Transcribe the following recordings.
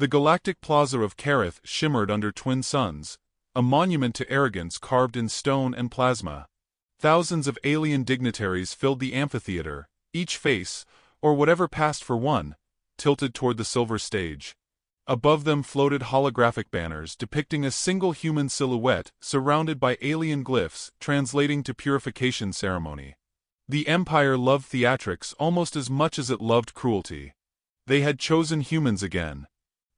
The Galactic Plaza of Kareth shimmered under twin suns, a monument to arrogance carved in stone and plasma. Thousands of alien dignitaries filled the amphitheater, each face, or whatever passed for one, tilted toward the silver stage. Above them floated holographic banners depicting a single human silhouette surrounded by alien glyphs translating to purification ceremony. The Empire loved theatrics almost as much as it loved cruelty. They had chosen humans again.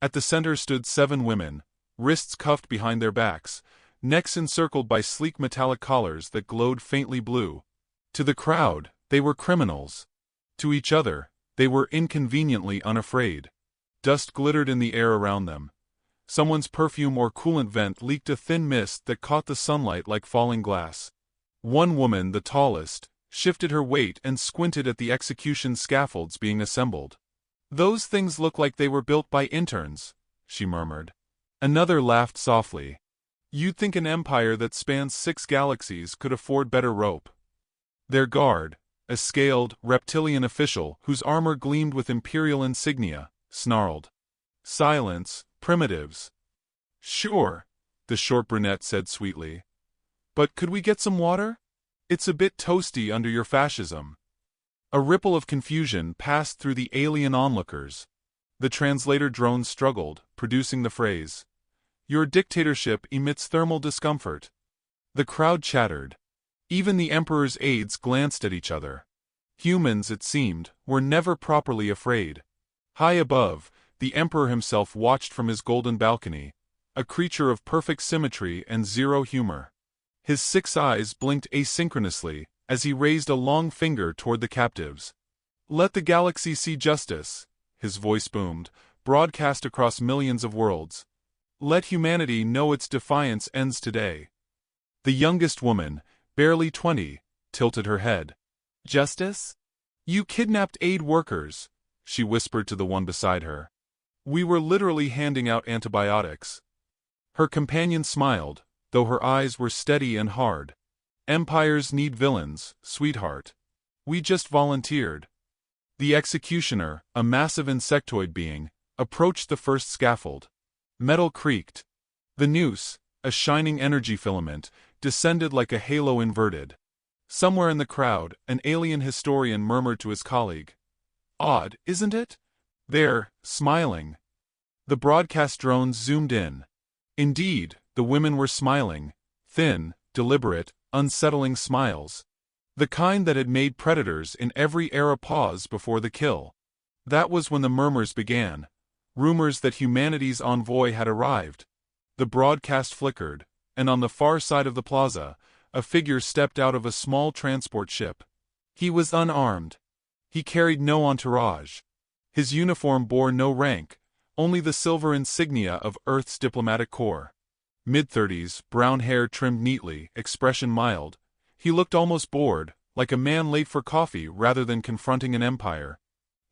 At the center stood 7 women, wrists cuffed behind their backs, necks encircled by sleek metallic collars that glowed faintly blue. To the crowd, they were criminals. To each other, they were inconveniently unafraid. Dust glittered in the air around them. Someone's perfume or coolant vent leaked a thin mist that caught the sunlight like falling glass. One woman, the tallest, shifted her weight and squinted at the execution scaffolds being assembled. "Those things look like they were built by interns," she murmured. Another laughed softly. "You'd think an empire that spans 6 galaxies could afford better rope." Their guard, a scaled, reptilian official whose armor gleamed with imperial insignia, snarled. "Silence, primitives." "Sure," the short brunette said sweetly. "But could we get some water? It's a bit toasty under your fascism." A ripple of confusion passed through the alien onlookers. The translator drone struggled, producing the phrase, "Your dictatorship emits thermal discomfort." The crowd chattered. Even the Emperor's aides glanced at each other. Humans, it seemed, were never properly afraid. High above, the Emperor himself watched from his golden balcony, a creature of perfect symmetry and zero humor. His 6 eyes blinked asynchronously as he raised a long finger toward the captives. "Let the galaxy see justice," his voice boomed, broadcast across millions of worlds. "Let humanity know its defiance ends today." The youngest woman, barely 20, tilted her head. "Justice? You kidnapped aid workers," she whispered to the one beside her. "We were literally handing out antibiotics." Her companion smiled, though her eyes were steady and hard. "Empires need villains, sweetheart. We just volunteered." The executioner, a massive insectoid being, approached the first scaffold. Metal creaked. The noose, a shining energy filament, descended like a halo inverted. Somewhere in the crowd, an alien historian murmured to his colleague, "Odd, isn't it? They're smiling." The broadcast drones zoomed in. Indeed, the women were smiling, thin, deliberate, unsettling smiles. The kind that had made predators in every era pause before the kill. That was when the murmurs began. Rumors that humanity's envoy had arrived. The broadcast flickered, and on the far side of the plaza, a figure stepped out of a small transport ship. He was unarmed. He carried no entourage. His uniform bore no rank, only the silver insignia of Earth's diplomatic corps. Mid-30s, brown hair trimmed neatly, expression mild. He looked almost bored, like a man late for coffee rather than confronting an empire.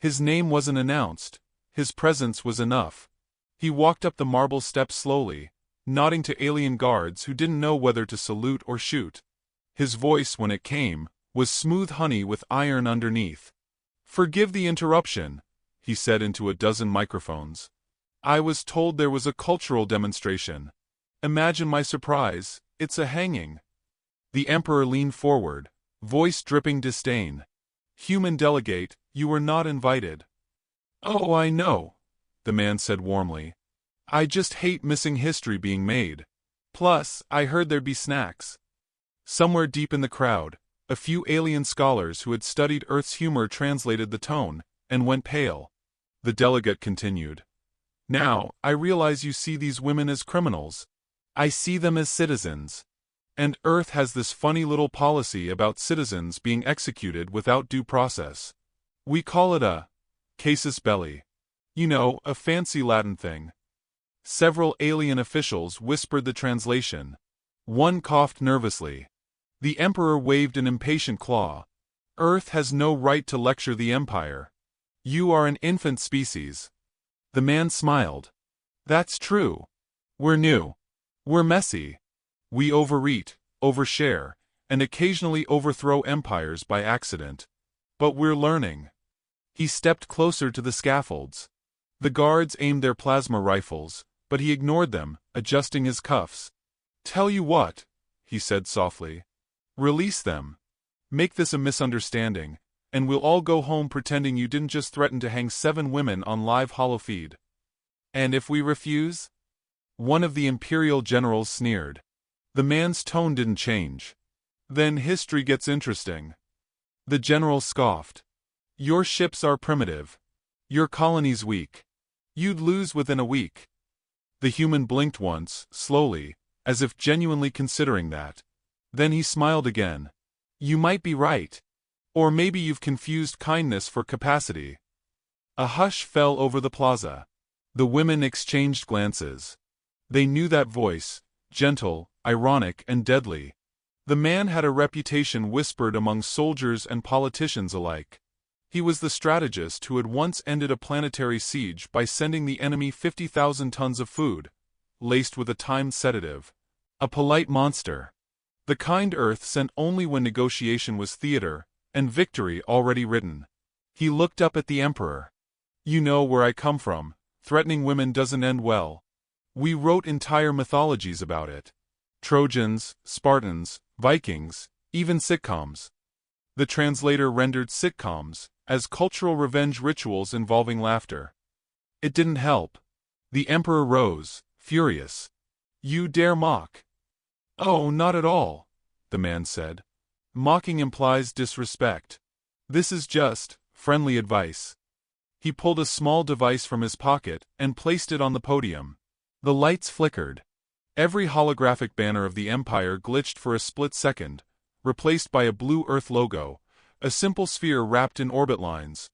His name wasn't announced. His presence was enough. He walked up the marble steps slowly, nodding to alien guards who didn't know whether to salute or shoot. His voice, when it came, was smooth honey with iron underneath. "Forgive the interruption," he said into a dozen microphones. "I was told there was a cultural demonstration. Imagine my surprise, it's a hanging." The Emperor leaned forward, voice dripping disdain. "Human delegate, you were not invited." "Oh, I know," the man said warmly. "I just hate missing history being made. Plus, I heard there'd be snacks." Somewhere deep in the crowd, a few alien scholars who had studied Earth's humor translated the tone, and went pale. The delegate continued. "Now, I realize you see these women as criminals. I see them as citizens. And Earth has this funny little policy about citizens being executed without due process. We call it a casus belli. You know, a fancy Latin thing." Several alien officials whispered the translation. One coughed nervously. The Emperor waved an impatient claw. "Earth has no right to lecture the Empire. You are an infant species." The man smiled. "That's true. We're new. We're messy. We overeat, overshare, and occasionally overthrow empires by accident. But we're learning." He stepped closer to the scaffolds. The guards aimed their plasma rifles, but he ignored them, adjusting his cuffs. "Tell you what," he said softly. "Release them. Make this a misunderstanding, and we'll all go home pretending you didn't just threaten to hang 7 women on live holofeed." "And if we refuse?" One of the Imperial generals sneered. The man's tone didn't change. "Then history gets interesting." The general scoffed. "Your ships are primitive. Your colony's weak. You'd lose within a week." The human blinked once, slowly, as if genuinely considering that. Then he smiled again. "You might be right. Or maybe you've confused kindness for capacity." A hush fell over the plaza. The women exchanged glances. They knew that voice, gentle, ironic, and deadly. The man had a reputation whispered among soldiers and politicians alike. He was the strategist who had once ended a planetary siege by sending the enemy 50,000 tons of food, laced with a timed sedative. A polite monster. The kind Earth sent only when negotiation was theater, and victory already written. He looked up at the Emperor. "You know where I come from. Threatening women doesn't end well. We wrote entire mythologies about it. Trojans, Spartans, Vikings, even sitcoms." The translator rendered sitcoms as cultural revenge rituals involving laughter. It didn't help. The Emperor rose, furious. "You dare mock?" "Oh, not at all," the man said. "Mocking implies disrespect. This is just friendly advice." He pulled a small device from his pocket and placed it on the podium. The lights flickered. Every holographic banner of the Empire glitched for a split second, replaced by a blue Earth logo, a simple sphere wrapped in orbit lines.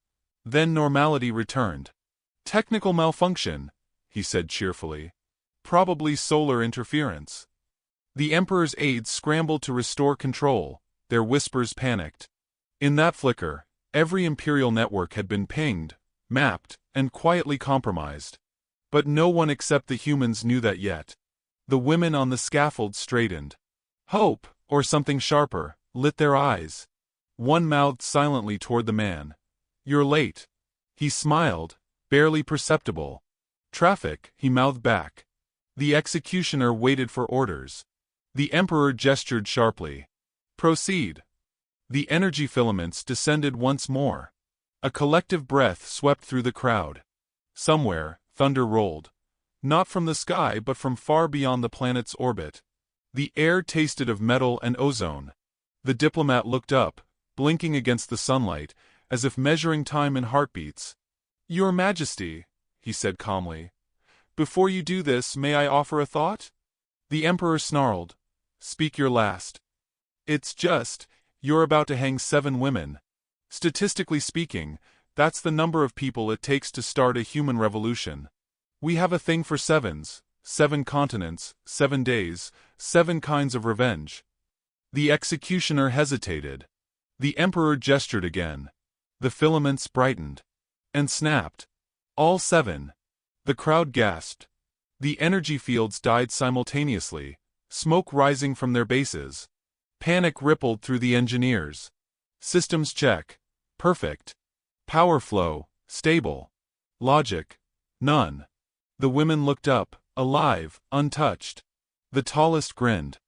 Then normality returned. "Technical malfunction," he said cheerfully. "Probably solar interference." The Emperor's aides scrambled to restore control, their whispers panicked. In that flicker, every Imperial network had been pinged, mapped, and quietly compromised. But no one except the humans knew that yet. The women on the scaffold straightened. Hope, or something sharper, lit their eyes. One mouthed silently toward the man. "You're late." He smiled, barely perceptible. "Traffic," he mouthed back. The executioner waited for orders. The Emperor gestured sharply. "Proceed." The energy filaments descended once more. A collective breath swept through the crowd. Somewhere, thunder rolled. Not from the sky but from far beyond the planet's orbit. The air tasted of metal and ozone. The diplomat looked up, blinking against the sunlight, as if measuring time in heartbeats. "Your Majesty," he said calmly. "Before you do this, may I offer a thought?" The Emperor snarled. "Speak your last." "It's just, you're about to hang 7 women. Statistically speaking, that's the number of people it takes to start a human revolution. We have a thing for sevens, 7 continents, 7 days, 7 kinds of revenge." The executioner hesitated. The Emperor gestured again. The filaments brightened. And snapped. All 7. The crowd gasped. The energy fields died simultaneously, smoke rising from their bases. Panic rippled through the engineers. Systems check. Perfect. Power flow, stable. Logic, none. The women looked up, alive, untouched. The tallest grinned.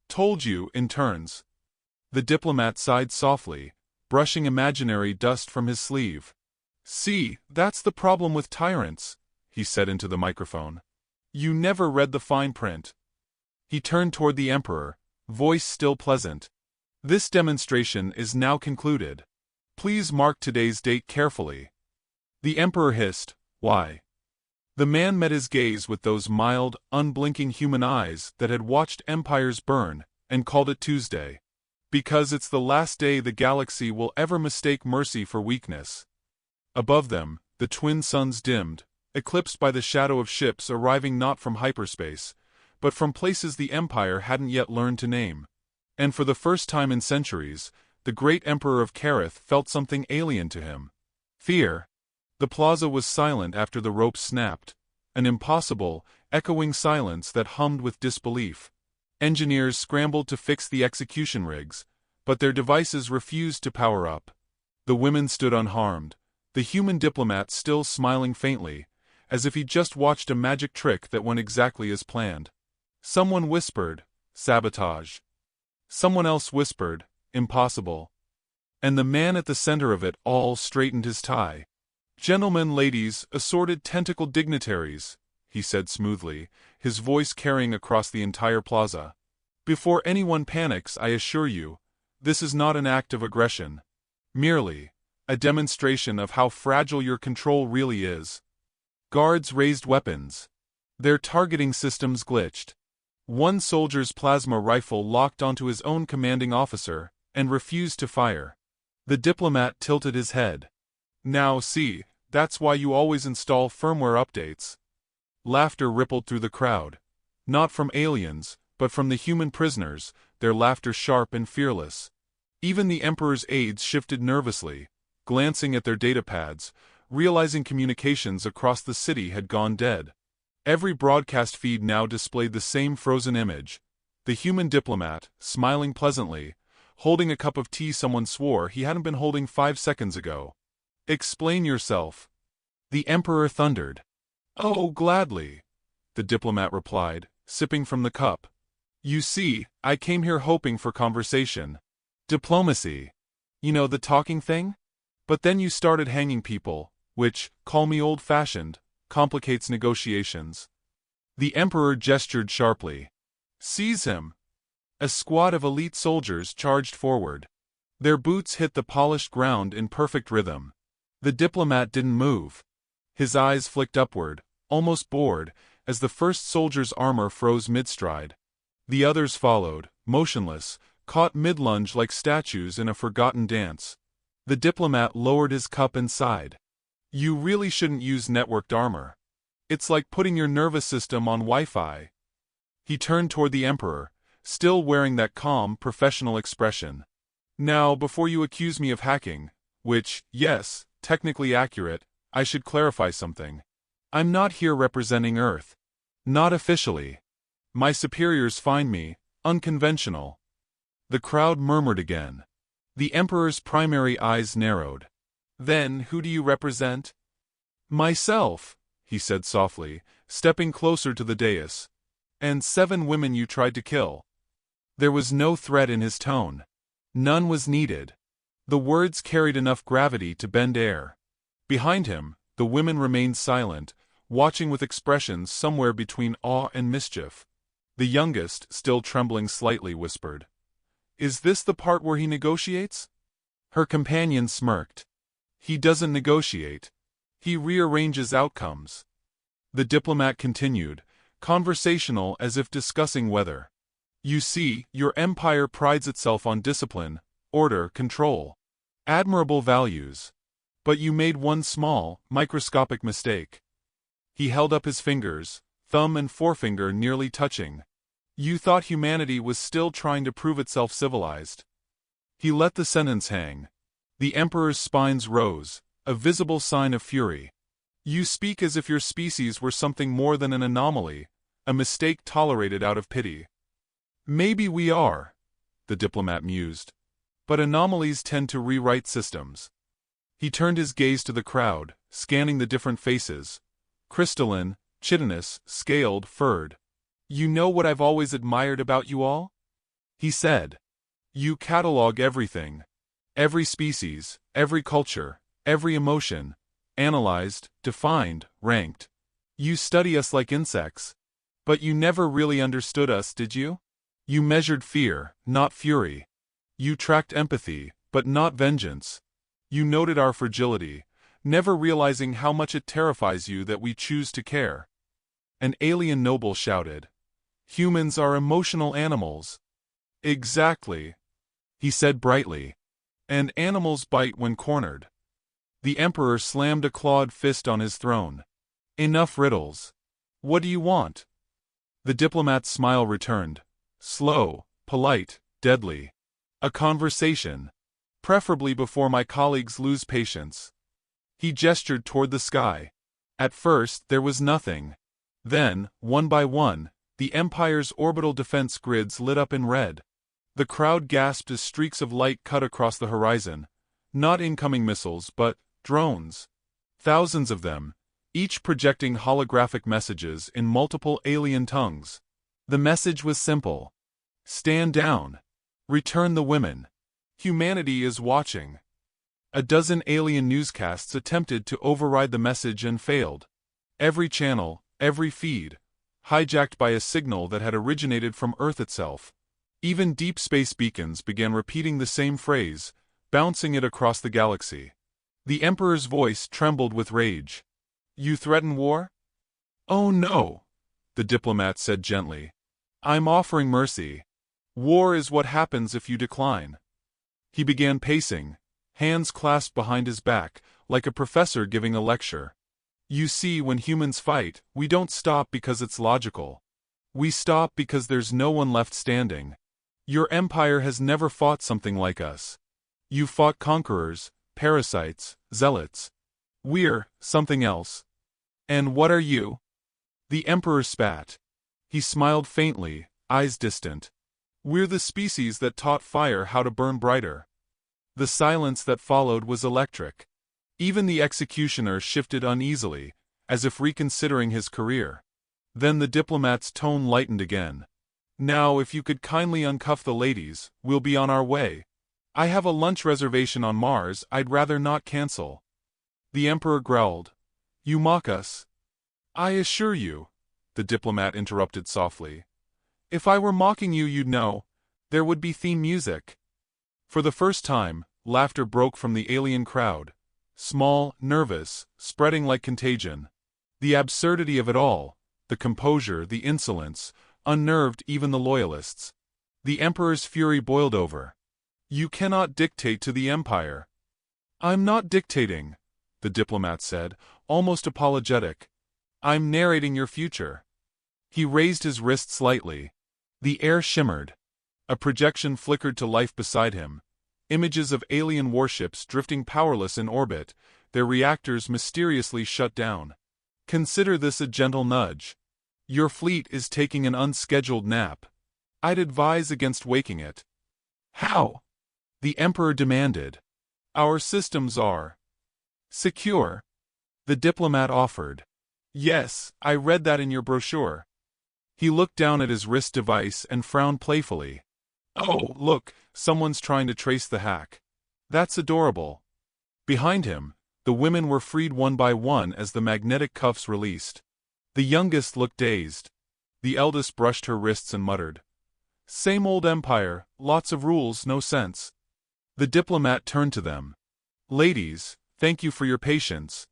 "Told you," in turns. The diplomat sighed softly, brushing imaginary dust from his sleeve. "See, that's the problem with tyrants," he said into the microphone. "You never read the fine print." He turned toward the Emperor, voice still pleasant. "This demonstration is now concluded. Please mark today's date carefully." The Emperor hissed, "Why?" The man met his gaze with those mild, unblinking human eyes that had watched empires burn, and called it Tuesday. "Because it's the last day the galaxy will ever mistake mercy for weakness." Above them, the twin suns dimmed, eclipsed by the shadow of ships arriving not from hyperspace, but from places the Empire hadn't yet learned to name. And for the first time in centuries, the great Emperor of Kareth felt something alien to him. Fear. The plaza was silent after the ropes snapped, an impossible, echoing silence that hummed with disbelief. Engineers scrambled to fix the execution rigs, but their devices refused to power up. The women stood unharmed, the human diplomat still smiling faintly, as if he just watched a magic trick that went exactly as planned. Someone whispered, "Sabotage." Someone else whispered, "Impossible." And the man at the center of it all straightened his tie. "Gentlemen, ladies, assorted tentacled dignitaries," he said smoothly, his voice carrying across the entire plaza. "Before anyone panics, I assure you, this is not an act of aggression. Merely a demonstration of how fragile your control really is." Guards raised weapons. Their targeting systems glitched. One soldier's plasma rifle locked onto his own commanding officer and refused to fire. The diplomat tilted his head. "Now see, that's why you always install firmware updates." Laughter rippled through the crowd. Not from aliens, but from the human prisoners, their laughter sharp and fearless. Even the Emperor's aides shifted nervously, glancing at their datapads, realizing communications across the city had gone dead. Every broadcast feed now displayed the same frozen image. The human diplomat, smiling pleasantly, holding a cup of tea someone swore he hadn't been holding 5 seconds ago. "Explain yourself," the Emperor thundered. "Oh, gladly," the diplomat replied, sipping from the cup. "You see, I came here hoping for conversation. Diplomacy. You know, the talking thing? But then you started hanging people, which, call me old-fashioned, complicates negotiations." The Emperor gestured sharply. "Seize him." A squad of elite soldiers charged forward. Their boots hit the polished ground in perfect rhythm. The diplomat didn't move. His eyes flicked upward, almost bored, as the first soldier's armor froze mid-stride. The others followed, motionless, caught mid-lunge like statues in a forgotten dance. The diplomat lowered his cup and sighed. "You really shouldn't use networked armor. It's like putting your nervous system on Wi-Fi." He turned toward the Emperor, still wearing that calm, professional expression. "Now, before you accuse me of hacking, which, yes, technically accurate, I should clarify something. I'm not here representing Earth. Not officially. My superiors find me unconventional." The crowd murmured again. The Emperor's primary eyes narrowed. "Then, who do you represent?" "Myself," he said softly, stepping closer to the dais. "And 7 women you tried to kill." There was no threat in his tone. None was needed. The words carried enough gravity to bend air. Behind him, the women remained silent, watching with expressions somewhere between awe and mischief. The youngest, still trembling slightly, whispered, "Is this the part where he negotiates?" Her companion smirked. "He doesn't negotiate. He rearranges outcomes." The diplomat continued, conversational as if discussing weather. "You see, your empire prides itself on discipline, order, control. Admirable values. But you made one small, microscopic mistake." He held up his fingers, thumb and forefinger nearly touching. "You thought humanity was still trying to prove itself civilized." He let the sentence hang. The Emperor's spines rose, a visible sign of fury. "You speak as if your species were something more than an anomaly, a mistake tolerated out of pity." "Maybe we are," the diplomat mused. "But anomalies tend to rewrite systems." He turned his gaze to the crowd, scanning the different faces. Crystalline, chitinous, scaled, furred. "You know what I've always admired about you all?" he said. "You catalog everything. Every species, every culture, every emotion. Analyzed, defined, ranked. You study us like insects. But you never really understood us, did you? You measured fear, not fury. You tracked empathy, but not vengeance. You noted our fragility, never realizing how much it terrifies you that we choose to care." An alien noble shouted, "Humans are emotional animals." "Exactly," he said brightly. "And animals bite when cornered." The Emperor slammed a clawed fist on his throne. "Enough riddles. What do you want?" The diplomat's smile returned. Slow, polite, deadly. "A conversation. Preferably before my colleagues lose patience." He gestured toward the sky. At first, there was nothing. Then, one by one, the Empire's orbital defense grids lit up in red. The crowd gasped as streaks of light cut across the horizon. Not incoming missiles, but drones. Thousands of them, each projecting holographic messages in multiple alien tongues. The message was simple. Stand down. Return the women. Humanity is watching. A dozen alien newscasts attempted to override the message and failed. Every channel, every feed, hijacked by a signal that had originated from Earth itself. Even deep space beacons began repeating the same phrase, bouncing it across the galaxy. The Emperor's voice trembled with rage. You threaten war? Oh no, the diplomat said gently. I'm offering mercy. War is what happens if you decline. He began pacing, hands clasped behind his back, like a professor giving a lecture. You see, when humans fight, we don't stop because it's logical. We stop because there's no one left standing. Your empire has never fought something like us. You fought conquerors, parasites, zealots. We're something else. And what are you? The Emperor spat. He smiled faintly, eyes distant. We're the species that taught fire how to burn brighter. The silence that followed was electric. Even the executioner shifted uneasily, as if reconsidering his career. Then the diplomat's tone lightened again. Now, if you could kindly uncuff the ladies, we'll be on our way. I have a lunch reservation on Mars I'd rather not cancel. The Emperor growled. You mock us. I assure you, the diplomat interrupted softly. If I were mocking you, you'd know. There would be theme music. For the first time, laughter broke from the alien crowd. Small, nervous, spreading like contagion. The absurdity of it all, the composure, the insolence, unnerved even the loyalists. The Emperor's fury boiled over. You cannot dictate to the Empire. I'm not dictating, the diplomat said, almost apologetic. I'm narrating your future. He raised his wrist slightly. The air shimmered. A projection flickered to life beside him. Images of alien warships drifting powerless in orbit, their reactors mysteriously shut down. Consider this a gentle nudge. Your fleet is taking an unscheduled nap. I'd advise against waking it. How? The Emperor demanded. Our systems are secure. The diplomat offered. Yes, I read that in your brochure. He looked down at his wrist device and frowned playfully. Oh, look, someone's trying to trace the hack. That's adorable. Behind him, the women were freed one by one as the magnetic cuffs released. The youngest looked dazed. The eldest brushed her wrists and muttered. Same old empire, lots of rules, no sense. The diplomat turned to them. Ladies, thank you for your patience.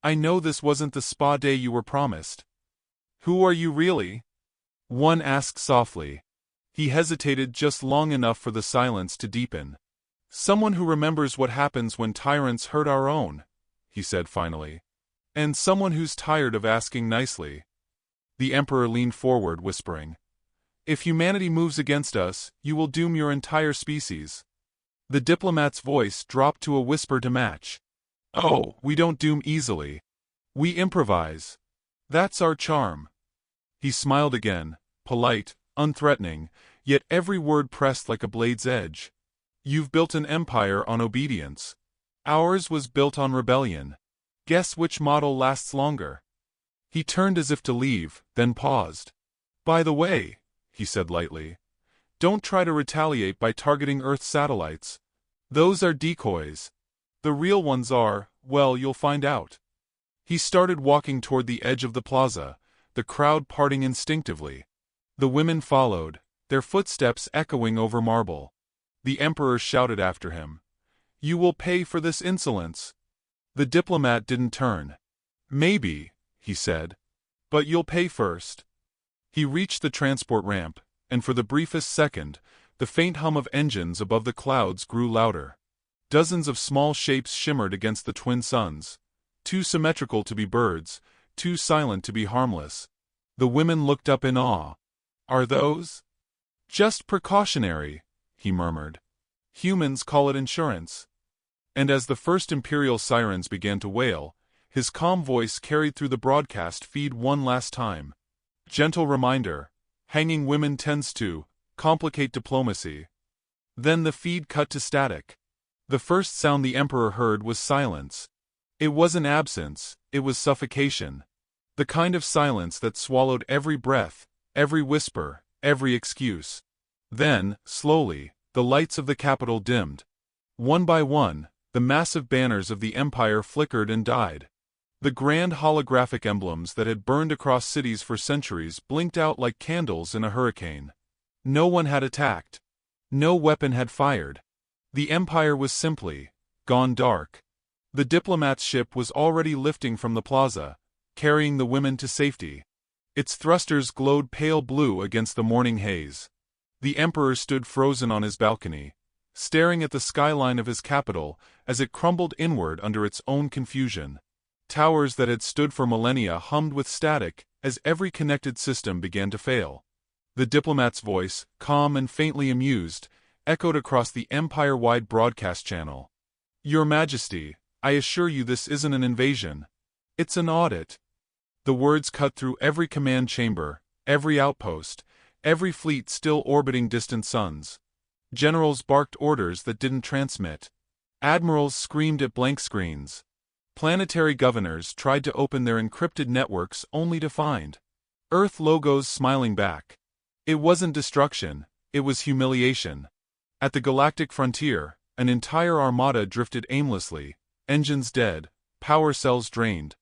I know this wasn't the spa day you were promised. Who are you really? One asked softly. He hesitated just long enough for the silence to deepen. Someone who remembers what happens when tyrants hurt our own, he said finally. And someone who's tired of asking nicely. The Emperor leaned forward, whispering. If humanity moves against us, you will doom your entire species. The diplomat's voice dropped to a whisper to match. Oh, we don't doom easily. We improvise. That's our charm. He smiled again, polite, unthreatening, yet every word pressed like a blade's edge. You've built an empire on obedience. Ours was built on rebellion. Guess which model lasts longer? He turned as if to leave, then paused. By the way, he said lightly, don't try to retaliate by targeting Earth satellites. Those are decoys. The real ones are, well, you'll find out. He started walking toward the edge of the plaza, the crowd parting instinctively. The women followed, their footsteps echoing over marble. The Emperor shouted after him. You will pay for this insolence. The diplomat didn't turn. Maybe, he said. But you'll pay first. He reached the transport ramp, and for the briefest second, the faint hum of engines above the clouds grew louder. Dozens of small shapes shimmered against the twin suns, too symmetrical to be birds, too silent to be harmless. The women looked up in awe. Are those? Just precautionary, he murmured. Humans call it insurance. And as the first Imperial sirens began to wail, his calm voice carried through the broadcast feed one last time. Gentle reminder, hanging women tends to complicate diplomacy. Then the feed cut to static. The first sound the Emperor heard was silence. It wasn't absence, it was suffocation. The kind of silence that swallowed every breath, every whisper, every excuse. Then, slowly, the lights of the capital dimmed. One by one, the massive banners of the empire flickered and died. The grand holographic emblems that had burned across cities for centuries blinked out like candles in a hurricane. No one had attacked. No weapon had fired. The empire was simply gone dark. The diplomat's ship was already lifting from the plaza, carrying the women to safety. Its thrusters glowed pale blue against the morning haze. The emperor stood frozen on his balcony, staring at the skyline of his capital as it crumbled inward under its own confusion. Towers that had stood for millennia hummed with static as every connected system began to fail. The diplomat's voice, calm and faintly amused, echoed across the empire-wide broadcast channel. "Your Majesty, I assure you this isn't an invasion. It's an audit." The words cut through every command chamber, every outpost, every fleet still orbiting distant suns. Generals barked orders that didn't transmit. Admirals screamed at blank screens. Planetary governors tried to open their encrypted networks only to find Earth logos smiling back. It wasn't destruction, it was humiliation. At the galactic frontier, an entire armada drifted aimlessly, engines dead, power cells drained.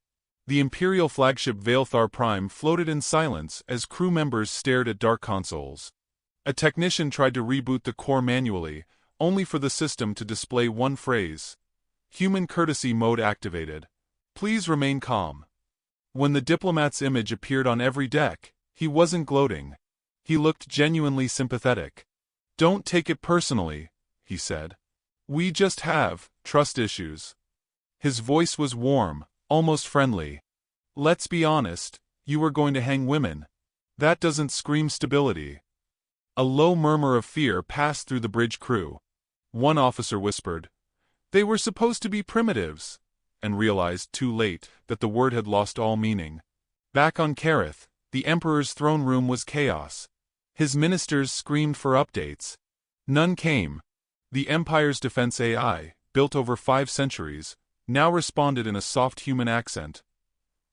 The Imperial flagship Veilthar Prime floated in silence as crew members stared at dark consoles. A technician tried to reboot the core manually, only for the system to display one phrase: "Human courtesy mode activated. Please remain calm." When the diplomat's image appeared on every deck, he wasn't gloating. He looked genuinely sympathetic. "Don't take it personally," he said. "We just have trust issues." His voice was warm, almost friendly. "Let's be honest, you were going to hang women. That doesn't scream stability." A low murmur of fear passed through the bridge crew. One officer whispered, "They were supposed to be primitives," and realized too late that the word had lost all meaning. Back on Kareth, the Emperor's throne room was chaos. His ministers screamed for updates. None came. The Empire's defense AI, built over 5 centuries, now responded in a soft human accent.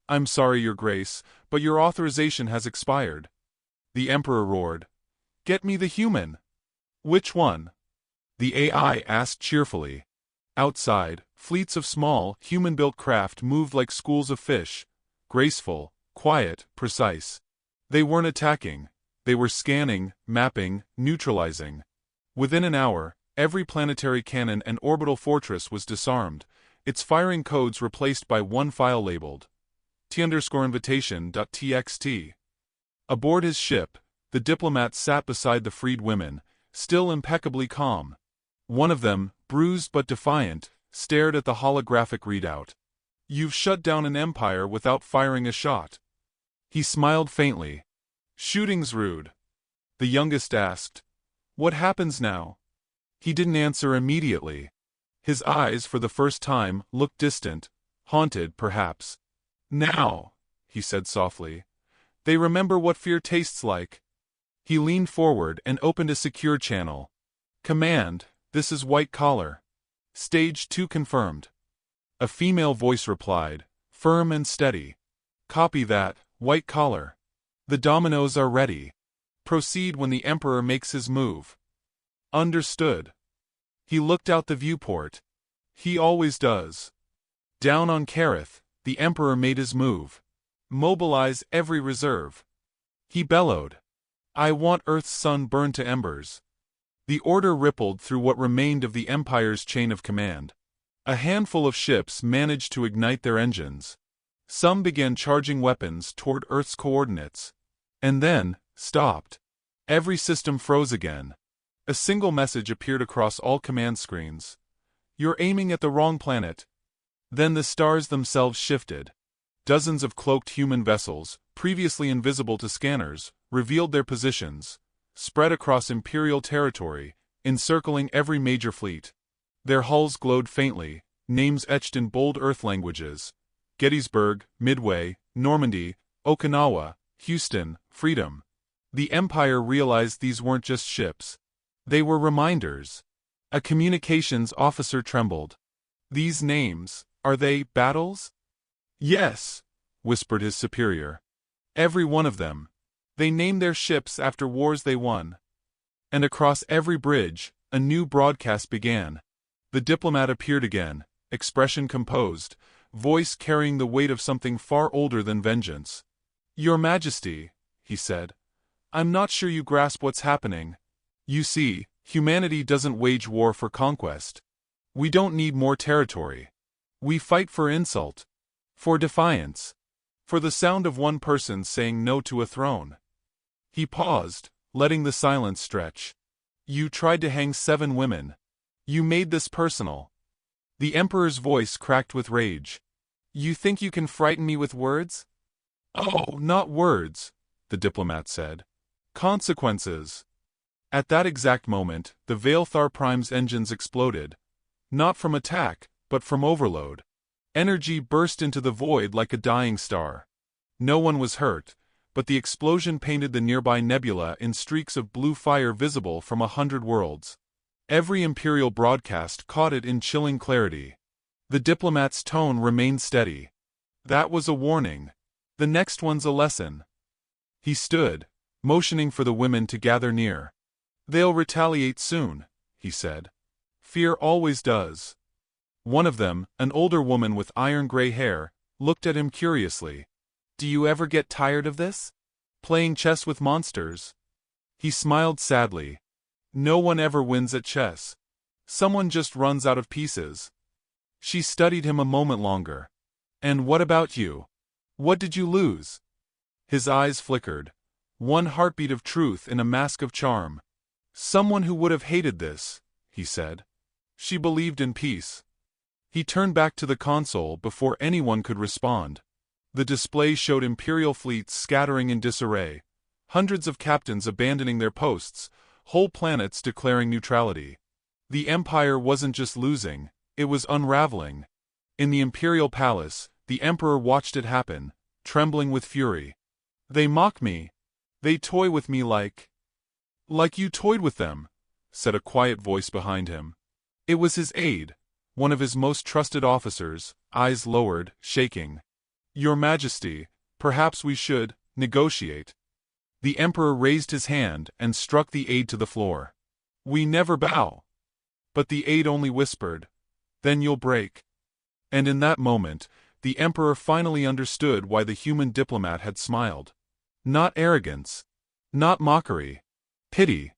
"I'm sorry, Your Grace, but your authorization has expired." The Emperor roared, "Get me the human." "Which one?" the AI asked cheerfully. Outside, fleets of small, human-built craft moved like schools of fish, graceful, quiet, precise. They weren't attacking. They were scanning, mapping, neutralizing. Within an hour, every planetary cannon and orbital fortress was disarmed, its firing codes replaced by one file labeled t_invitation.txt. Aboard his ship, the diplomat sat beside the freed women, still impeccably calm. One of them, bruised but defiant, stared at the holographic readout. "You've shut down an empire without firing a shot." He smiled faintly. "Shooting's rude." The youngest asked, "What happens now?" He didn't answer immediately. His eyes, for the first time, looked distant, haunted, perhaps. "Now," he said softly, "they remember what fear tastes like." He leaned forward and opened a secure channel. "Command, this is White Collar. Stage 2 confirmed." A female voice replied, firm and steady. "Copy that, White Collar. The dominoes are ready. Proceed when the Emperor makes his move." "Understood." He looked out the viewport. He always does. Down on Kareth, the Emperor made his move. "Mobilize every reserve." He bellowed, "I want Earth's sun burned to embers." The order rippled through what remained of the Empire's chain of command. A handful of ships managed to ignite their engines. Some began charging weapons toward Earth's coordinates. And then, stopped. Every system froze again. A single message appeared across all command screens. "You're aiming at the wrong planet." Then the stars themselves shifted. Dozens of cloaked human vessels, previously invisible to scanners, revealed their positions, spread across Imperial territory, encircling every major fleet. Their hulls glowed faintly, names etched in bold Earth languages: Gettysburg, Midway, Normandy, Okinawa, Houston, Freedom. The Empire realized these weren't just ships. They were reminders. A communications officer trembled. "These names, Are they battles? Yes, whispered his superior. Every one of them. They name their ships after wars they won. And across every bridge, a new broadcast began. The diplomat appeared again, expression composed, voice carrying the weight of something far older than vengeance. Your Majesty, he said, I'm not sure you grasp what's happening. You see, humanity doesn't wage war for conquest. We don't need more territory. We fight for insult. For defiance. For the sound of one person saying no to a throne. He paused, letting the silence stretch. You tried to hang 7 women. You made this personal. The Emperor's voice cracked with rage. You think you can frighten me with words? Oh, not words, the diplomat said. Consequences. At that exact moment, the Veilthar Prime's engines exploded. Not from attack, but from overload. Energy burst into the void like a dying star. No one was hurt, but the explosion painted the nearby nebula in streaks of blue fire visible from 100 worlds. Every Imperial broadcast caught it in chilling clarity. The diplomat's tone remained steady. That was a warning. The next one's a lesson. He stood, motioning for the women to gather near. They'll retaliate soon, he said. Fear always does. One of them, an older woman with iron-gray hair, looked at him curiously. Do you ever get tired of this? Playing chess with monsters? He smiled sadly. No one ever wins at chess. Someone just runs out of pieces. She studied him a moment longer. And what about you? What did you lose? His eyes flickered. One heartbeat of truth in a mask of charm. Someone who would have hated this, he said. She believed in peace. He turned back to the console before anyone could respond. The display showed Imperial fleets scattering in disarray, hundreds of captains abandoning their posts, whole planets declaring neutrality. The Empire wasn't just losing, it was unraveling. In the Imperial Palace, the Emperor watched it happen, trembling with fury. They mock me. They toy with me like you toyed with them, said a quiet voice behind him. It was his aide, one of his most trusted officers, eyes lowered, shaking. Your Majesty, perhaps we should negotiate. The Emperor raised his hand and struck the aide to the floor. We never bow. But the aide only whispered, then you'll break. And in that moment, the Emperor finally understood why the human diplomat had smiled. Not arrogance. Not mockery. Pity.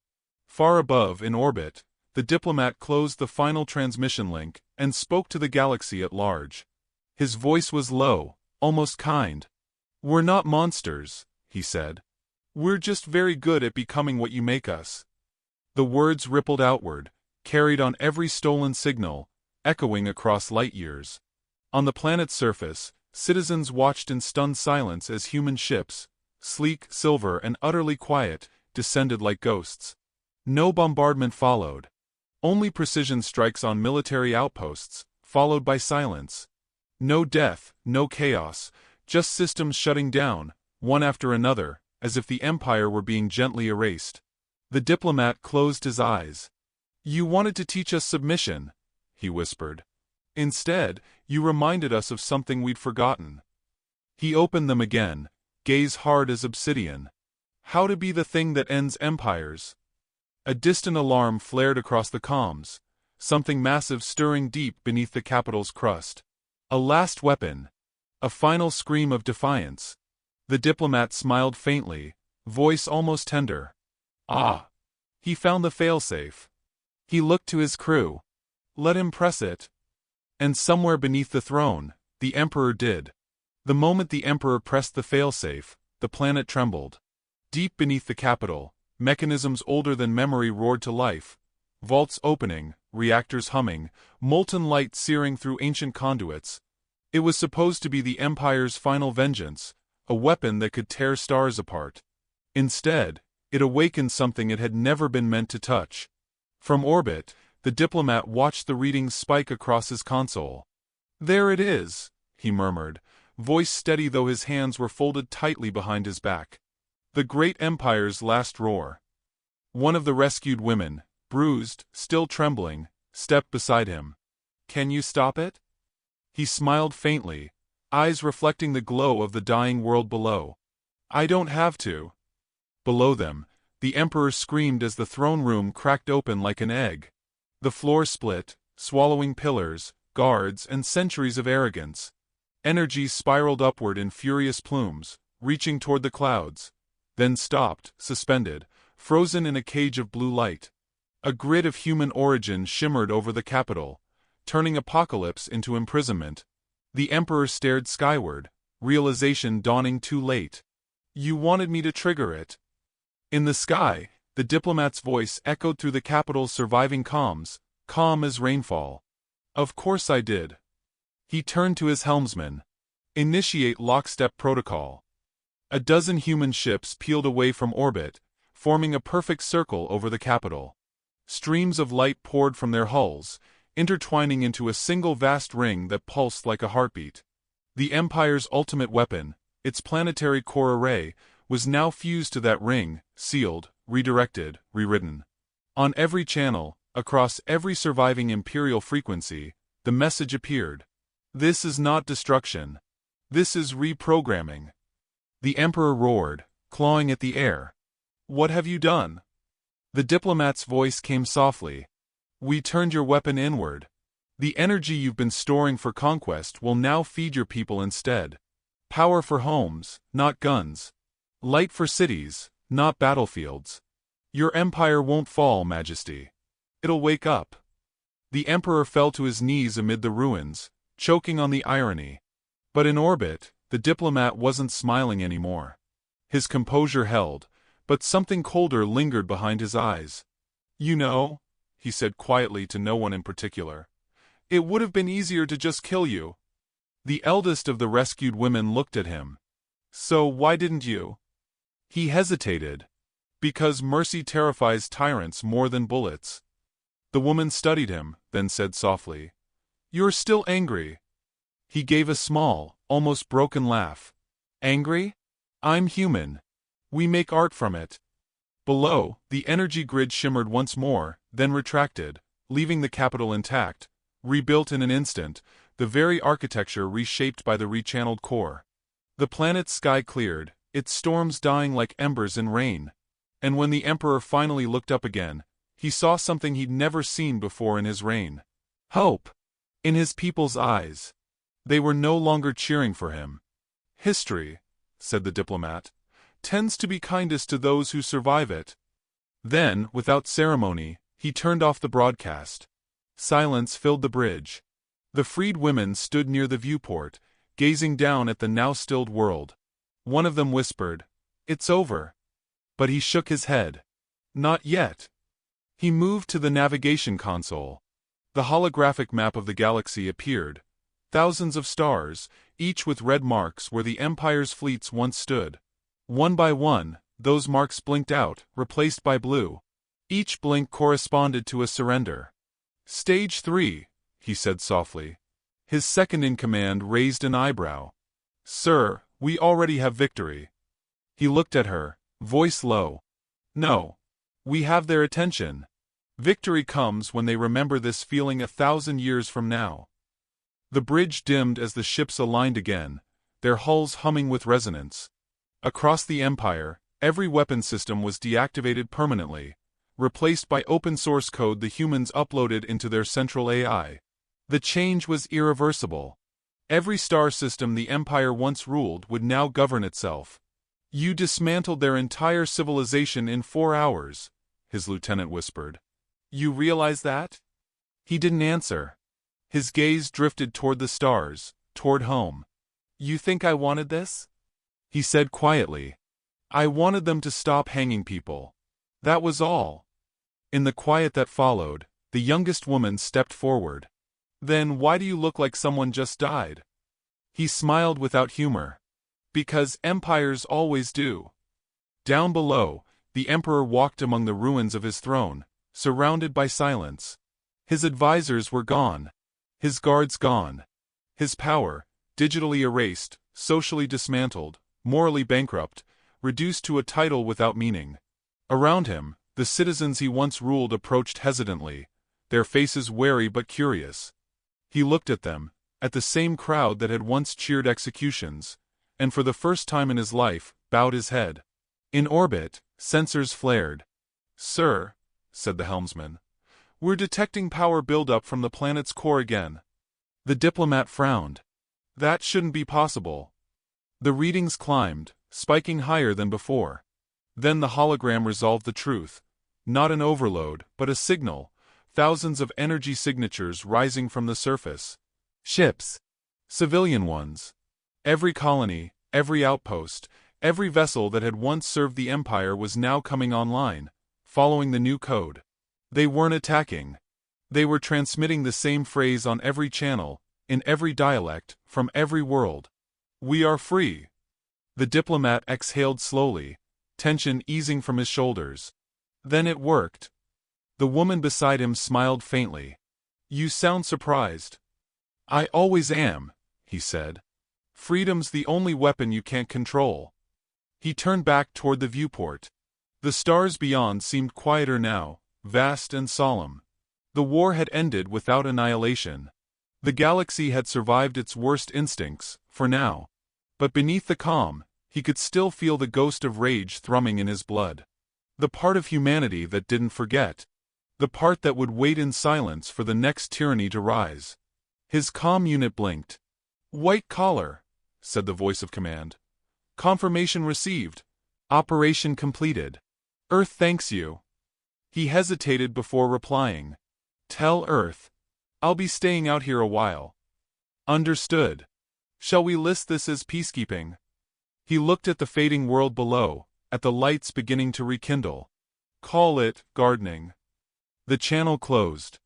Far above, in orbit, the diplomat closed the final transmission link and spoke to the galaxy at large. His voice was low, almost kind. We're not monsters, he said. We're just very good at becoming what you make us. The words rippled outward, carried on every stolen signal, echoing across light years. On the planet's surface, citizens watched in stunned silence as human ships, sleek, silver, and utterly quiet, descended like ghosts. No bombardment followed. Only precision strikes on military outposts, followed by silence. No death, no chaos, just systems shutting down, one after another, as if the Empire were being gently erased. The diplomat closed his eyes. You wanted to teach us submission, he whispered. Instead, you reminded us of something we'd forgotten. He opened them again, gaze hard as obsidian. How to be the thing that ends empires. A distant alarm flared across the comms, something massive stirring deep beneath the capital's crust. A last weapon. A final scream of defiance. The diplomat smiled faintly, voice almost tender. Ah! He found the failsafe. He looked to his crew. Let him press it. And somewhere beneath the throne, the Emperor did. The moment the Emperor pressed the failsafe, the planet trembled. Deep beneath the capital, mechanisms older than memory roared to life. Vaults opening, reactors humming, molten light searing through ancient conduits. It was supposed to be the Empire's final vengeance, a weapon that could tear stars apart. Instead, it awakened something it had never been meant to touch. From orbit, the diplomat watched the readings spike across his console. There it is, he murmured, voice steady though his hands were folded tightly behind his back. The great Empire's last roar. One of the rescued women, bruised, still trembling, stepped beside him. Can you stop it? He smiled faintly, eyes reflecting the glow of the dying world below. I don't have to. Below them, the Emperor screamed as the throne room cracked open like an egg. The floor split, swallowing pillars, guards, and centuries of arrogance. Energy spiraled upward in furious plumes, reaching toward the clouds, then stopped, suspended, frozen in a cage of blue light. A grid of human origin shimmered over the capital, turning apocalypse into imprisonment. The Emperor stared skyward, realization dawning too late. You wanted me to trigger it. In the sky, the diplomat's voice echoed through the capital's surviving comms, calm as rainfall. Of course I did. He turned to his helmsman. Initiate lockstep protocol. A dozen human ships peeled away from orbit, forming a perfect circle over the capital. Streams of light poured from their hulls, intertwining into a single vast ring that pulsed like a heartbeat. The Empire's ultimate weapon, its planetary core array, was now fused to that ring, sealed, redirected, rewritten. On every channel, across every surviving Imperial frequency, the message appeared. This is not destruction. This is reprogramming. The Emperor roared, clawing at the air. What have you done? The diplomat's voice came softly. We turned your weapon inward. The energy you've been storing for conquest will now feed your people instead. Power for homes, not guns. Light for cities, not battlefields. Your empire won't fall, Majesty. It'll wake up. The Emperor fell to his knees amid the ruins, choking on the irony. But in orbit, the diplomat wasn't smiling anymore. His composure held, but something colder lingered behind his eyes. You know, he said quietly to no one in particular, it would have been easier to just kill you. The eldest of the rescued women looked at him. So why didn't you? He hesitated. Because mercy terrifies tyrants more than bullets. The woman studied him, then said softly, You're still angry. He gave a small, almost broken laugh. Angry? I'm human. We make art from it. Below, the energy grid shimmered once more, then retracted, leaving the capital intact, rebuilt in an instant, the very architecture reshaped by the rechanneled core. The planet's sky cleared, its storms dying like embers in rain. And when the Emperor finally looked up again, he saw something he'd never seen before in his reign. Hope. In his people's eyes. They were no longer cheering for him. History, said the diplomat, tends to be kindest to those who survive it. Then, without ceremony, he turned off the broadcast. Silence filled the bridge. The freed women stood near the viewport, gazing down at the now stilled world. One of them whispered, It's over. But he shook his head. Not yet. He moved to the navigation console. The holographic map of the galaxy appeared. Thousands of stars, each with red marks where the Empire's fleets once stood. One by one, those marks blinked out, replaced by blue. Each blink corresponded to a surrender. Stage 3, he said softly. His second-in-command raised an eyebrow. Sir, we already have victory. He looked at her, voice low. No. We have their attention. Victory comes when they remember this feeling 1,000 years from now. The bridge dimmed as the ships aligned again, their hulls humming with resonance. Across the Empire, every weapon system was deactivated permanently, replaced by open-source code the humans uploaded into their central AI. The change was irreversible. Every star system the Empire once ruled would now govern itself. You dismantled their entire civilization in 4 hours, his lieutenant whispered. You realize that? He didn't answer. His gaze drifted toward the stars, toward home. You think I wanted this? He said quietly. I wanted them to stop hanging people. That was all. In the quiet that followed, the youngest woman stepped forward. Then why do you look like someone just died? He smiled without humor. Because empires always do. Down below, the Emperor walked among the ruins of his throne, surrounded by silence. His advisors were gone. His guards gone. His power, digitally erased, socially dismantled, morally bankrupt, reduced to a title without meaning. Around him, the citizens he once ruled approached hesitantly, their faces wary but curious. He looked at them, at the same crowd that had once cheered executions, and for the first time in his life, bowed his head. In orbit, sensors flared. "Sir," said the helmsman, "we're detecting power buildup from the planet's core again." The diplomat frowned. "That shouldn't be possible." The readings climbed, spiking higher than before. Then the hologram resolved the truth. Not an overload, but a signal. Thousands of energy signatures rising from the surface. Ships. Civilian ones. Every colony, every outpost, every vessel that had once served the Empire was now coming online, following the new code. They weren't attacking. They were transmitting the same phrase on every channel, in every dialect, from every world. "We are free." The diplomat exhaled slowly, tension easing from his shoulders. Then it worked. The woman beside him smiled faintly. "You sound surprised." "I always am," he said. "Freedom's the only weapon you can't control." He turned back toward the viewport. The stars beyond seemed quieter now, vast and solemn. The war had ended without annihilation. The galaxy had survived its worst instincts, for now. But beneath the calm, he could still feel the ghost of rage thrumming in his blood. The part of humanity that didn't forget. The part that would wait in silence for the next tyranny to rise. His comm unit blinked. "White collar," said the voice of command. "Confirmation received. Operation completed. Earth thanks you." He hesitated before replying. "Tell Earth. I'll be staying out here a while." "Understood. Shall we list this as peacekeeping?" He looked at the fading world below, at the lights beginning to rekindle. "Call it gardening." The channel closed.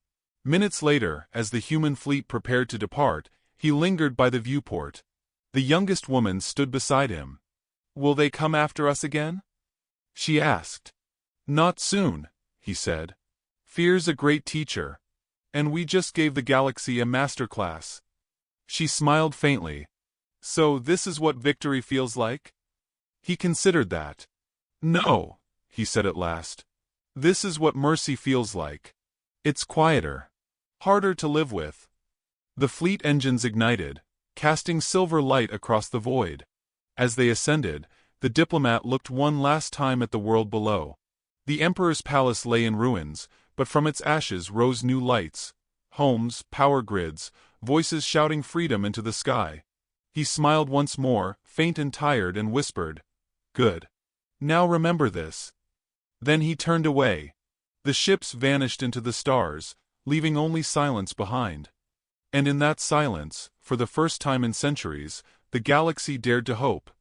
Minutes later, as the human fleet prepared to depart, he lingered by the viewport. The youngest woman stood beside him. "Will they come after us again?" she asked. "Not soon," he said. "Fear's a great teacher. And we just gave the galaxy a masterclass." She smiled faintly. "So this is what victory feels like?" He considered that. "No," he said at last. "This is what mercy feels like. It's quieter. Harder to live with." The fleet engines ignited, casting silver light across the void. As they ascended, the diplomat looked one last time at the world below. The Emperor's palace lay in ruins, but from its ashes rose new lights. Homes, power grids, voices shouting freedom into the sky. He smiled once more, faint and tired, and whispered, "Good. Now remember this." Then he turned away. The ships vanished into the stars, leaving only silence behind. And in that silence, for the first time in centuries, the galaxy dared to hope.